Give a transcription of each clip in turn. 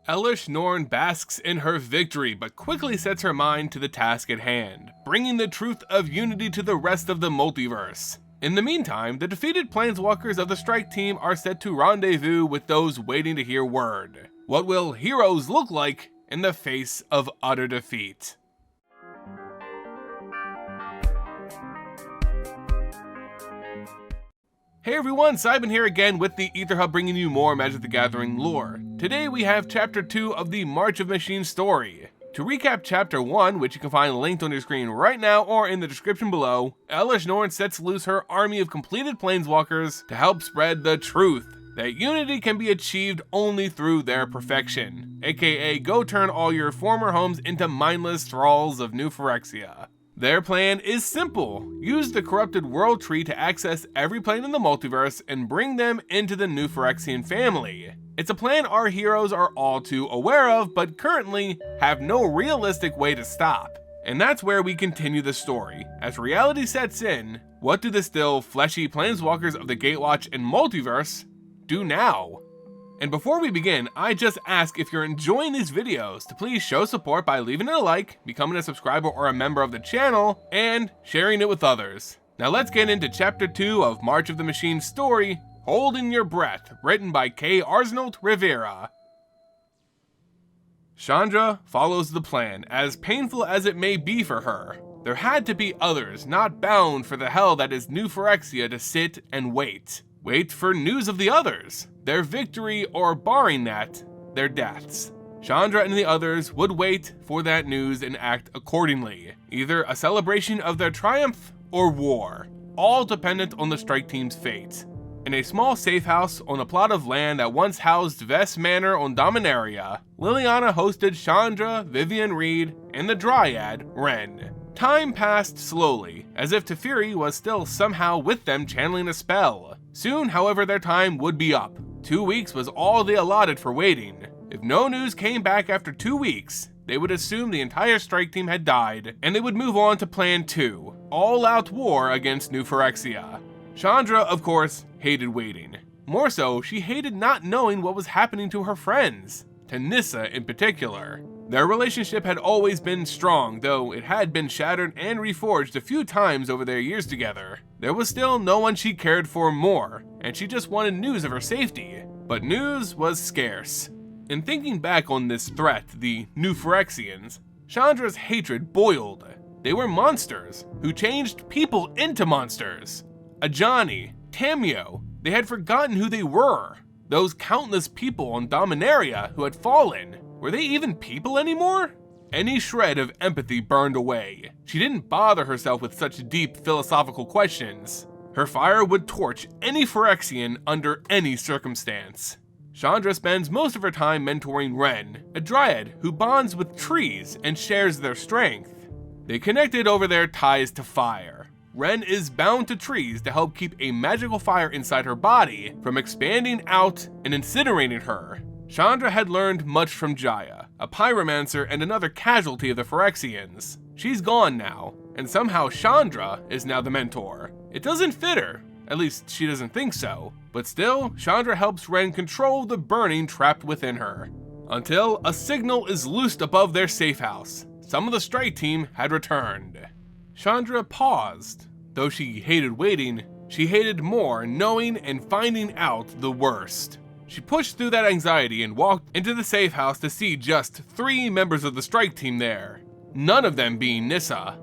Elesh Norn basks in her victory, but quickly sets her mind to the task at hand, bringing the truth of unity to the rest of the multiverse. In the meantime, the defeated Planeswalkers of the Strike Team are set to rendezvous with those waiting to hear word. What will heroes look like in the face of utter defeat? Hey everyone, Simon here again with the Ether Hub, bringing you more Magic the Gathering lore. Today we have Chapter 2 of the March of Machines story. To recap Chapter 1, which you can find linked on your screen right now or in the description below, Elesh Norn sets loose her army of completed Planeswalkers to help spread the truth that unity can be achieved only through their perfection, aka go turn all your former homes into mindless thralls of new Phyrexia. Their plan is simple: use the corrupted world tree to access every plane in the multiverse and bring them into the new Phyrexian family. It's a plan our heroes are all too aware of, but currently have no realistic way to stop. And that's where we continue the story. As reality sets in, what do the still fleshy Planeswalkers of the Gatewatch and multiverse do now? And before we begin, I just ask if you're enjoying these videos to please show support by leaving it a like, becoming a subscriber or a member of the channel, and sharing it with others. Now let's get into Chapter 2 of March of the Machines story, Holding Your Breath, written by K. Arsenault Rivera. Chandra follows the plan, as painful as it may be for her. There had to be others not bound for the hell that is new Phyrexia to sit and wait. Wait for news of the others, their victory, or barring that, their deaths. Chandra and the others would wait for that news and act accordingly, either a celebration of their triumph or war, all dependent on the Strike Team's fate. In a small safe house on a plot of land that once housed Vess Manor on Dominaria, Liliana hosted Chandra, Vivian Reed, and the dryad, Wrenn. Time passed slowly, as if Teferi was still somehow with them channeling a spell. Soon, however, their time would be up. 2 weeks was all they allotted for waiting. If no news came back after 2 weeks, they would assume the entire Strike Team had died, and they would move on to Plan 2, all-out war against New Phyrexia. Chandra, of course, hated waiting. More so, she hated not knowing what was happening to her friends, to Nissa in particular. Their relationship had always been strong, though it had been shattered and reforged a few times over their years together. There was still no one she cared for more, and she just wanted news of her safety. But news was scarce. In thinking back on this threat, the New Phyrexians, Chandra's hatred boiled. They were monsters, who changed people into monsters. Ajani, Tamio, they had forgotten who they were. Those countless people on Dominaria who had fallen, were they even people anymore? Any shred of empathy burned away. She didn't bother herself with such deep philosophical questions. Her fire would torch any Phyrexian under any circumstance. Chandra spends most of her time mentoring Wrenn, a dryad who bonds with trees and shares their strength. They connected over their ties to fire. Wrenn is bound to trees to help keep a magical fire inside her body from expanding out and incinerating her. Chandra had learned much from Jaya, a pyromancer and another casualty of the Phyrexians. She's gone now, and somehow Chandra is now the mentor. It doesn't fit her, at least she doesn't think so, but still, Chandra helps Wrenn control the burning trapped within her. Until a signal is loosed above their safe house. Some of the Strike Team had returned. Chandra paused. Though she hated waiting, she hated more knowing and finding out the worst. She pushed through that anxiety and walked into the safe house to see just 3 members of the Strike Team there, none of them being Nissa.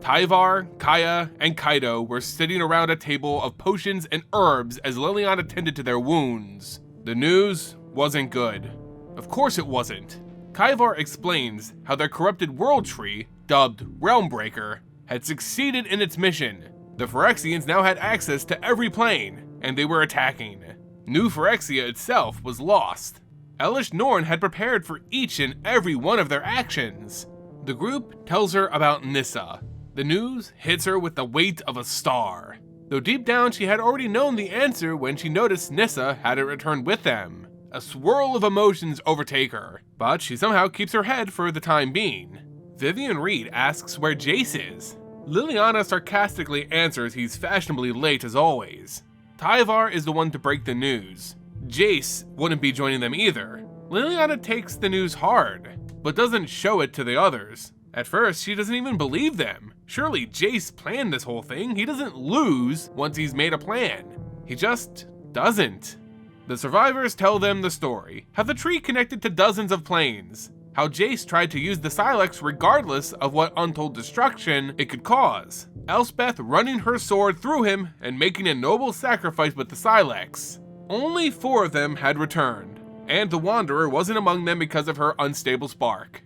Tyvar, Kaya, and Kaido were sitting around a table of potions and herbs as Liliana tended to their wounds. The news wasn't good. Of course it wasn't. Tyvar explains how their corrupted world tree, dubbed Realmbreaker, had succeeded in its mission. The Phyrexians now had access to every plane, and they were attacking. New Phyrexia itself was lost. Elesh Norn had prepared for each and every one of their actions. The group tells her about Nissa. The news hits her with the weight of a star. Though deep down she had already known the answer when she noticed Nissa hadn't returned with them. A swirl of emotions overtake her, but she somehow keeps her head for the time being. Vivian Reed asks where Jace is. Liliana sarcastically answers he's fashionably late as always. Tyvar is the one to break the news. Jace wouldn't be joining them either. Liliana takes the news hard, but doesn't show it to the others. At first, she doesn't even believe them. Surely Jace planned this whole thing. He doesn't lose once he's made a plan. He just doesn't. The survivors tell them the story, how the tree connected to dozens of planes, how Jace tried to use the Silex regardless of what untold destruction it could cause, Elspeth running her sword through him and making a noble sacrifice with the Silex. Only 4 of them had returned, and the Wanderer wasn't among them because of her unstable spark.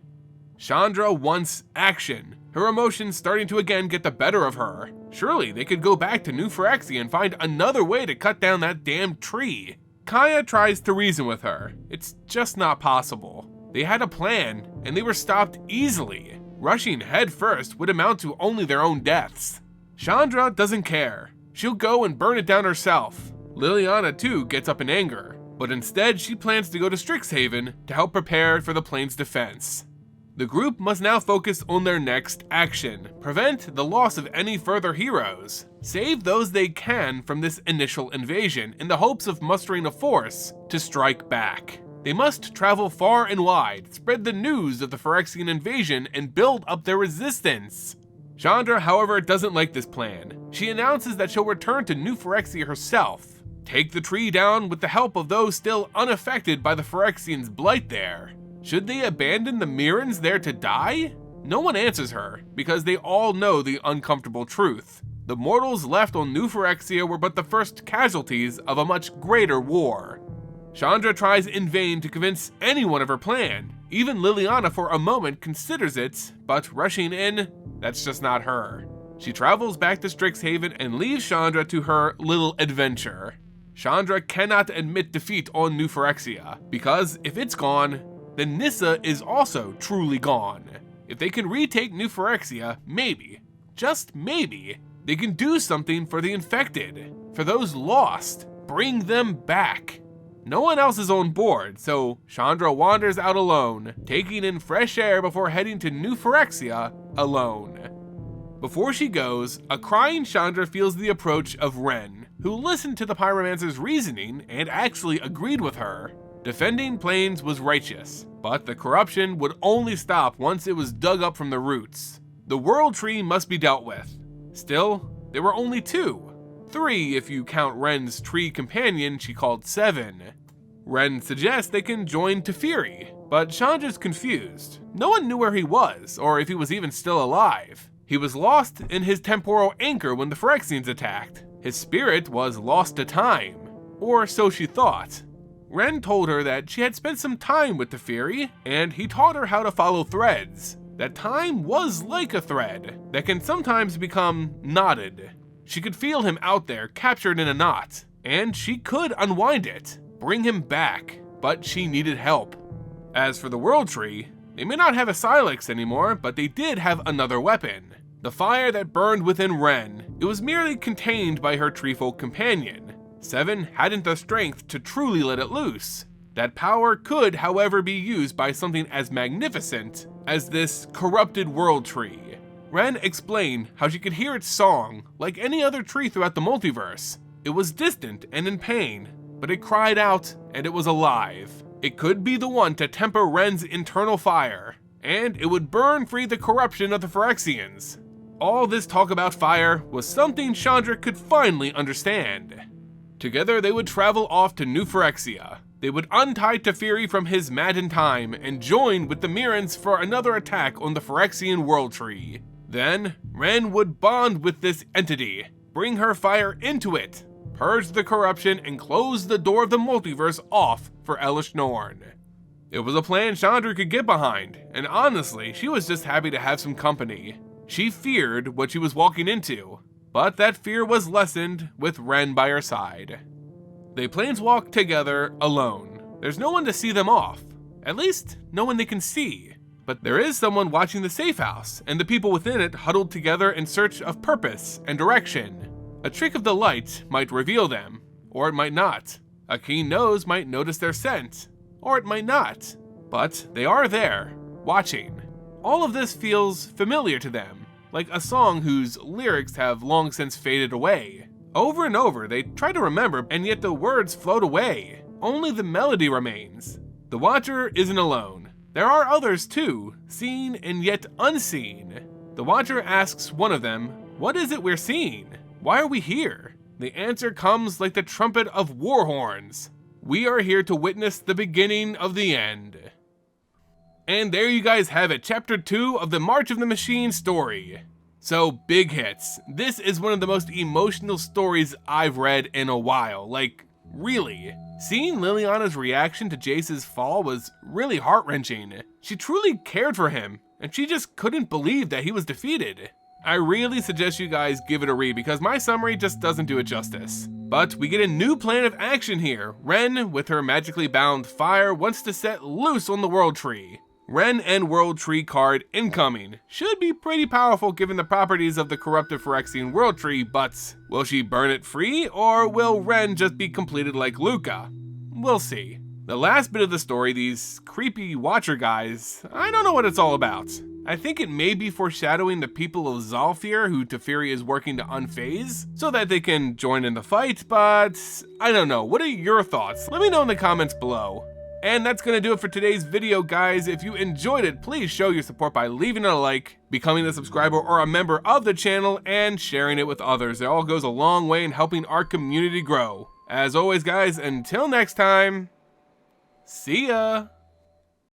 Chandra wants action, her emotions starting to again get the better of her. Surely they could go back to New Phyrexia and find another way to cut down that damned tree. Kaya tries to reason with her. It's just not possible. They had a plan, and they were stopped easily. Rushing head first would amount to only their own deaths. Chandra doesn't care. She'll go and burn it down herself. Liliana too gets up in anger, but instead she plans to go to Strixhaven to help prepare for the plane's defense. The group must now focus on their next action, prevent the loss of any further heroes, save those they can from this initial invasion in the hopes of mustering a force to strike back. They must travel far and wide, spread the news of the Phyrexian invasion, and build up their resistance. Chandra, however, doesn't like this plan. She announces that she'll return to New Phyrexia herself, take the tree down with the help of those still unaffected by the Phyrexians' blight there. Should they abandon the Mirrans there to die? No one answers her, because they all know the uncomfortable truth. The mortals left on New Phyrexia were but the first casualties of a much greater war. Chandra tries in vain to convince anyone of her plan. Even Liliana for a moment considers it, but rushing in, that's just not her. She travels back to Strixhaven and leaves Chandra to her little adventure. Chandra cannot admit defeat on New Phyrexia, because if it's gone, then Nissa is also truly gone. If they can retake New Phyrexia, maybe, just maybe, they can do something for the infected, for those lost, bring them back. No one else is on board, so Chandra wanders out alone, taking in fresh air before heading to New Phyrexia alone. Before she goes, a crying Chandra feels the approach of Wrenn, who listened to the pyromancer's reasoning and actually agreed with her. Defending planes was righteous, but the corruption would only stop once it was dug up from the roots. The world tree must be dealt with. Still, there were only 2. 3 if you count Wrenn's tree companion she called 7. Wrenn suggests they can join Teferi, but Chandra's confused. No one knew where he was, or if he was even still alive. He was lost in his temporal anchor when the Phyrexians attacked. His spirit was lost to time, or so she thought. Wrenn told her that she had spent some time with Teferi, and he taught her how to follow threads. That time was like a thread that can sometimes become knotted. She could feel him out there, captured in a knot, and she could unwind it, bring him back, but she needed help. As for the World Tree, they may not have a Silex anymore, but they did have another weapon. The fire that burned within Wrenn, it was merely contained by her treefolk companion. 7 hadn't the strength to truly let it loose. That power could, however, be used by something as magnificent as this corrupted World Tree. Wrenn explained how she could hear its song like any other tree throughout the multiverse. It was distant and in pain, but it cried out and it was alive. It could be the one to temper Wrenn's internal fire, and it would burn free the corruption of the Phyrexians. All this talk about fire was something Chandra could finally understand. Together they would travel off to New Phyrexia. They would untie Teferi from his maddened time and join with the Mirrans for another attack on the Phyrexian World Tree. Then, Wrenn would bond with this entity, bring her fire into it, purge the corruption, and close the door of the multiverse off for Elish Norn. It was a plan Chandra could get behind, and honestly, she was just happy to have some company. She feared what she was walking into, but that fear was lessened with Wrenn by her side. They planeswalk together alone. There's no one to see them off, at least no one they can see. But there is someone watching the safe house, and the people within it huddled together in search of purpose and direction. A trick of the light might reveal them, or it might not. A keen nose might notice their scent, or it might not. But they are there, watching. All of this feels familiar to them, like a song whose lyrics have long since faded away. Over and over, they try to remember, and yet the words float away. Only the melody remains. The Watcher isn't alone. There are others too, seen and yet unseen. The Watcher asks one of them, "What is it we're seeing? Why are we here?" The answer comes like the trumpet of war horns. We are here to witness the beginning of the end. And there you guys have it, Chapter 2 of the March of the Machine story. So, big hits. This is one of the most emotional stories I've read in a while, like, really. Seeing Liliana's reaction to Jace's fall was really heart-wrenching. She truly cared for him, and she just couldn't believe that he was defeated. I really suggest you guys give it a read because my summary just doesn't do it justice. But we get a new plan of action here. Wrenn, with her magically bound fire, wants to set loose on the World Tree. Wrenn and World Tree card incoming. Should be pretty powerful given the properties of the corrupted Phyrexian World Tree, but will she burn it free, or will Wrenn just be completed like Luca? We'll see. The last bit of the story, these creepy Watcher guys, I don't know what it's all about. I think it may be foreshadowing the people of Zalfir who Teferi is working to unphase, so that they can join in the fight, but I don't know. What are your thoughts? Let me know in the comments below. And that's gonna do it for today's video, guys. If you enjoyed it, please show your support by leaving a like, becoming a subscriber or a member of the channel, and sharing it with others. It all goes a long way in helping our community grow. As always, guys, until next time, see ya!